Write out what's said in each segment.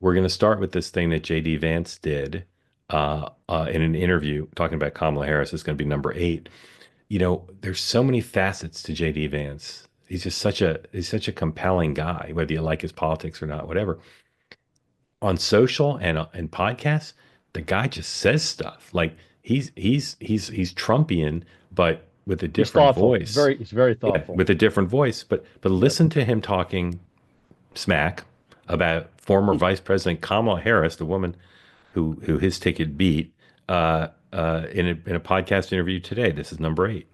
We're going to start with this thing that JD Vance did in an interview talking about Kamala Harris. Is going to be number 8. There's so many facets to JD Vance. He's such a compelling guy, whether you like his politics or not, whatever. On social and podcasts, the guy just says stuff like he's Trumpian, but with a He's different thoughtful. voice. He's very Yeah, thoughtful. with a different voice. But Yes. listen to him talking smack about former Vice President Kamala Harris, the woman who his ticket beat, in a podcast interview today. This is number 8.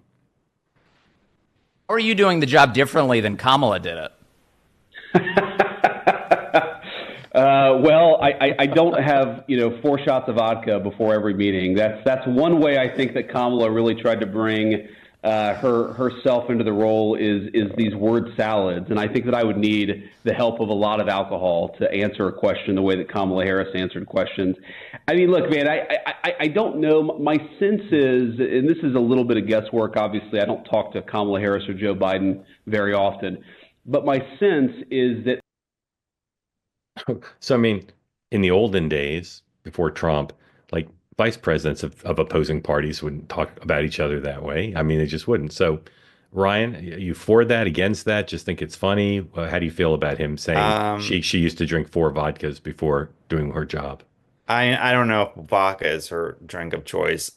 How are you doing the job differently than Kamala did it? Well, I don't have 4 shots of vodka before every meeting. That's one way I think that Kamala really tried to bring herself into the role is these word salads, and I think that I would need the help of a lot of alcohol to answer a question the way that Kamala Harris answered questions. I mean, look, man, I don't know. My sense is, and this is a little bit of guesswork. Obviously, I don't talk to Kamala Harris or Joe Biden very often, but my sense is that So, I mean, in the olden days, before Trump, like vice presidents of opposing parties wouldn't talk about each other that way. I mean, they just wouldn't. So, Ryan, you for that, against that? Just think it's funny? How do you feel about him saying Um, she used to drink 4 vodkas before doing her job? I don't know if vodka is her drink of choice.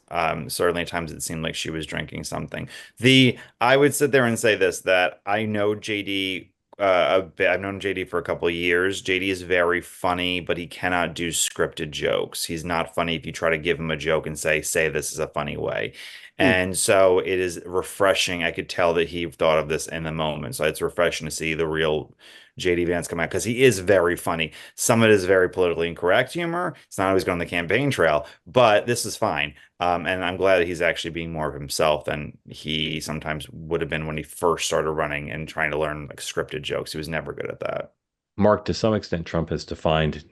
Certainly at times it seemed like she was drinking something. I would sit there and say this, that I know JD a bit. I've known JD for a couple of years. JD is very funny, but he cannot do scripted jokes. He's not funny if you try to give him a joke and say this is a funny way. Hmm. And so it is refreshing. I could tell that he thought of this in the moment. So it's refreshing to see the real JD Vance come out because he is very funny. Some of it is very politically incorrect humor. It's not always going on the campaign trail, but this is fine. And I'm glad that he's actually being more of himself than he sometimes would have been when he first started running and trying to learn like scripted jokes. He was never good at that. Mark, to some extent, Trump has defined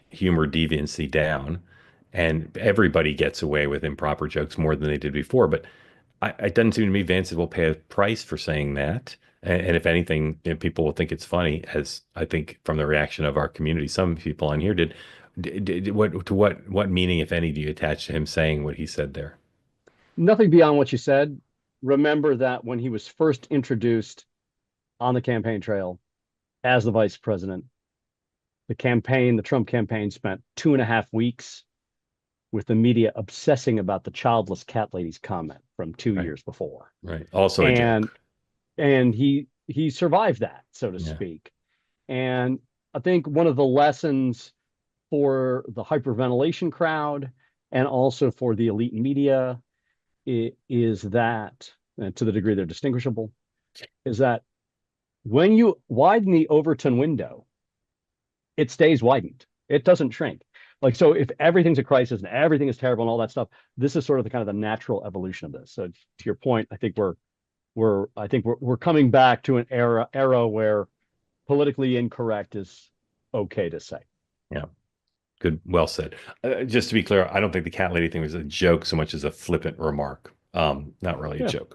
humor deviancy down, and everybody gets away with improper jokes more than they did before. But it doesn't seem to me Vance will pay a price for saying that. And if anything, people will think it's funny, as I think from the reaction of our community, some people on here did. What meaning, if any, do you attach to him saying what he said there? Nothing beyond what you said. Remember that when he was first introduced on the campaign trail as the vice president, the Trump campaign spent 2.5 weeks with the media obsessing about the childless cat lady's comment from two Right, years before. right. Also a And joke. he survived that, so to Yeah. speak. And I think one of the lessons for the hyperventilation crowd and also for the elite media is that, and to the degree they're distinguishable, is that when you widen the Overton window, it stays widened. It doesn't shrink. Like, so if everything's a crisis and everything is terrible and all that stuff, this is sort of the kind of the natural evolution of this. So to your point, I think we're coming back to an era where politically incorrect is okay to say. Yeah. Good. Well said. Just to be clear, I don't think the cat lady thing was a joke so much as a flippant remark. Not really a Yeah. joke.